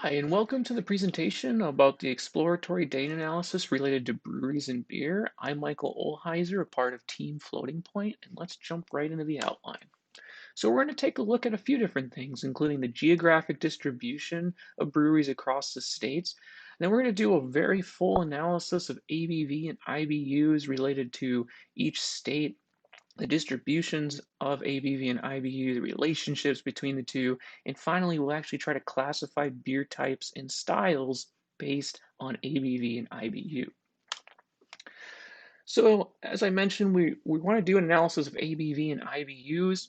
Hi, and welcome to the presentation about the exploratory data analysis related to breweries and beer. I'm Michael Olheiser, a part of Team Floating Point, and let's jump right into the outline. So we're going to take a look at a few different things, including the geographic distribution of breweries across the states. And then we're going to do a very full analysis of ABV and IBUs related to each state, the distributions of ABV and IBU, the relationships between the two, and finally, we'll actually try to classify beer types and styles based on ABV and IBU. So, as I mentioned, we want to do an analysis of ABV and IBUs,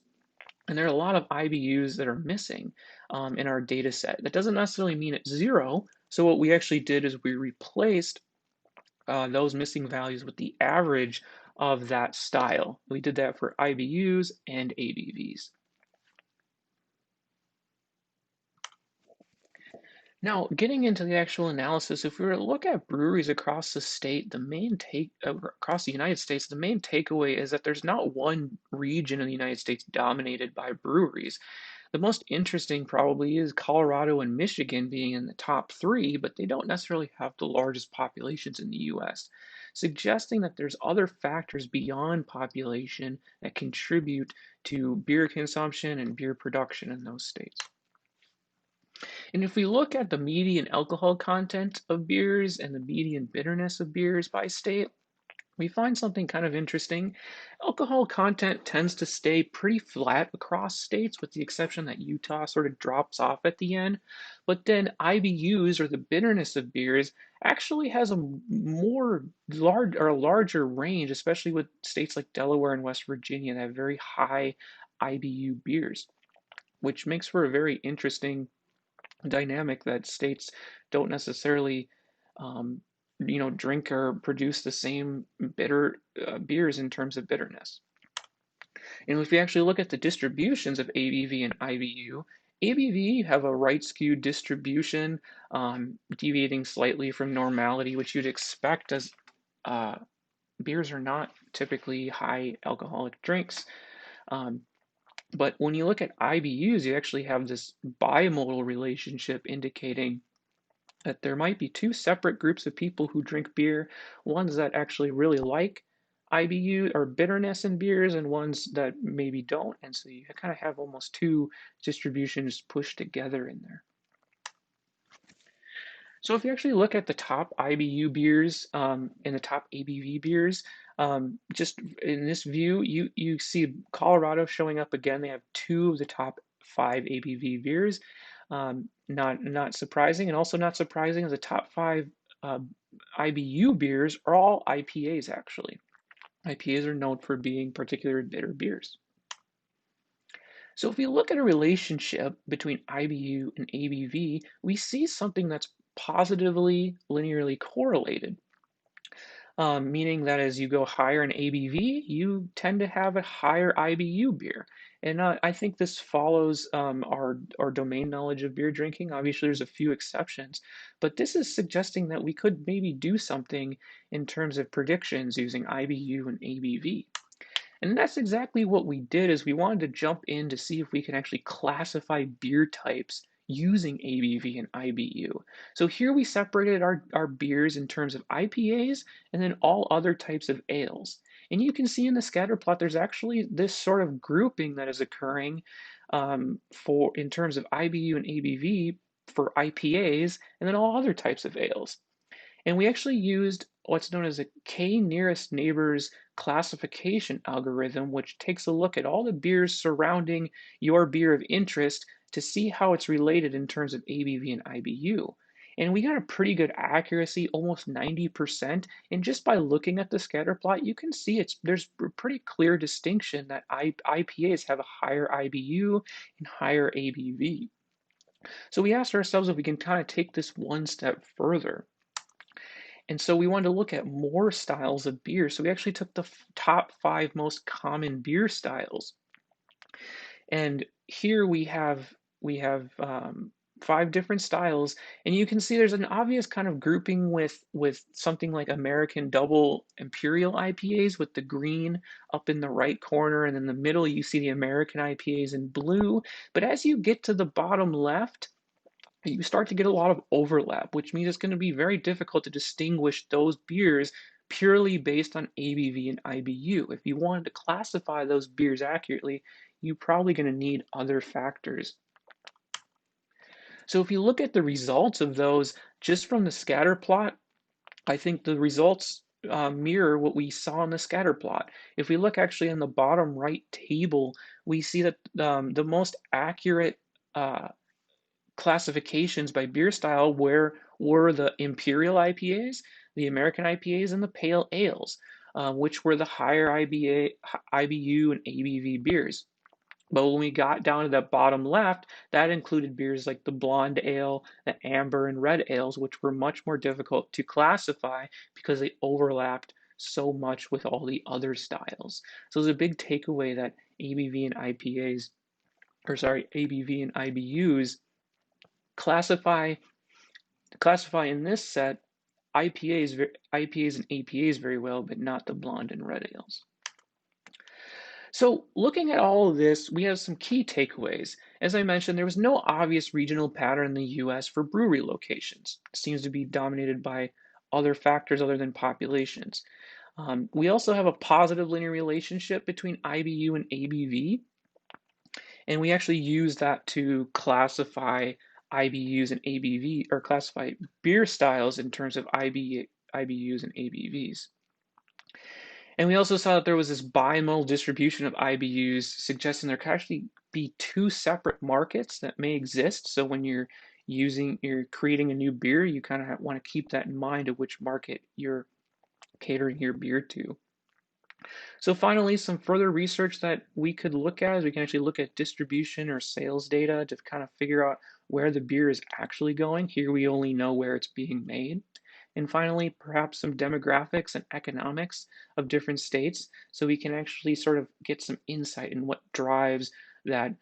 and there are a lot of IBUs that are missing in our data set. That doesn't necessarily mean it's zero. So, what we actually did is we replaced those missing values with the average of that style. We did that for IBUs and ABVs. Now, getting into the actual analysis, if we were to look at breweries across the state, across the United States, the main takeaway is that there's not one region in the United States dominated by breweries. The most interesting probably is Colorado and Michigan being in the top three, but they don't necessarily have the largest populations in the US, suggesting that there's other factors beyond population that contribute to beer consumption and beer production in those states. And if we look at the median alcohol content of beers and the median bitterness of beers by state, we find something kind of interesting. Alcohol content tends to stay pretty flat across states, with the exception that Utah sort of drops off at the end. But then IBUs, or the bitterness of beers, actually has a more large or a larger range, especially with states like Delaware and West Virginia that have very high IBU beers, which makes for a very interesting dynamic that states don't necessarily um, drink or produce the same bitter beers in terms of bitterness. And if we actually look at the distributions of ABV and IBU, ABV have a right skewed distribution, deviating slightly from normality, which you'd expect as uh, beers are not typically high alcoholic drinks. Um, but when you look at IBUs, you actually have this bimodal relationship indicating that there might be two separate groups of people who drink beer, ones that actually really like IBU or bitterness in beers and ones that maybe don't. And so you kind of have almost two distributions pushed together in there. So if you actually look at the top IBU beers and the top ABV beers, just in this view, you see Colorado showing up again. They have two of the top five ABV beers. Not surprising, and also not surprising is the top five uh, IBU beers are all IPAs actually. IPAs are known for being particularly bitter beers. So if we look at a relationship between IBU and ABV, we see something that's positively linearly correlated, meaning that as you go higher in ABV, you tend to have a higher IBU beer. And I think this follows our domain knowledge of beer drinking. Obviously, there's a few exceptions, but this is suggesting that we could maybe do something in terms of predictions using IBU and ABV. And that's exactly what we did is we wanted to jump in to see if we can actually classify beer types using ABV and IBU. So here we separated our beers in terms of IPAs and then all other types of ales. And you can see in the scatter plot, there's actually this sort of grouping that is occurring for in terms of IBU and ABV for IPAs and then all other types of ales. And we actually used what's known as a K nearest neighbors classification algorithm, which takes a look at all the beers surrounding your beer of interest to see how it's related in terms of ABV and IBU. And we got a pretty good accuracy, almost 90%. And just by looking at the scatter plot, you can see there's a pretty clear distinction that IPAs have a higher IBU and higher ABV. So we asked ourselves if we can kind of take this one step further. And so we wanted to look at more styles of beer. So we actually took the top five most common beer styles. And here we have five different styles, and you can see there's an obvious kind of grouping with something like American Double Imperial IPAs with the green up in the right corner, and in the middle you see the American IPAs in blue. But as you get to the bottom left, you start to get a lot of overlap, which means it's going to be very difficult to distinguish those beers purely based on ABV and IBU. If you wanted to classify those beers accurately, you're probably going to need other factors. So if you look at the results of those just from the scatter plot, I think the results mirror what we saw in the scatter plot. If we look actually in the bottom right table, we see that the most accurate classifications by beer style were the Imperial IPAs, the American IPAs, and the Pale Ales, which were the higher IBU and ABV beers. But when we got down to that bottom left, that included beers like the blonde ale, the amber, and red ales, which were much more difficult to classify because they overlapped so much with all the other styles. So there's a big takeaway that ABV and IPAs, or sorry, ABV and IBUs classify in this set IPAs and APAs very well, but not the blonde and red ales. So looking at all of this, we have some key takeaways. As I mentioned, there was no obvious regional pattern in the US for brewery locations. It seems to be dominated by other factors other than populations. We also have a positive linear relationship between IBU and ABV, and we actually use that to classify IBUs and ABV, or classify beer styles in terms of IBUs and ABVs. And we also saw that there was this bimodal distribution of IBUs, suggesting there could actually be two separate markets that may exist. So when you're creating a new beer, you kind of want to keep that in mind of which market you're catering your beer to. So finally, some further research that we could look at is we can actually look at distribution or sales data to kind of figure out where the beer is actually going. Here we only know where it's being made. And finally, perhaps some demographics and economics of different states so we can actually sort of get some insight in what drives that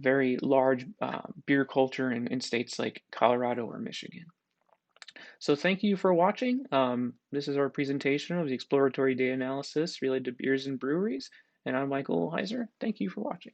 very large beer culture in states like Colorado or Michigan. So thank you for watching. This is our presentation of the exploratory data analysis related to beers and breweries. And I'm Michael Heiser. Thank you for watching.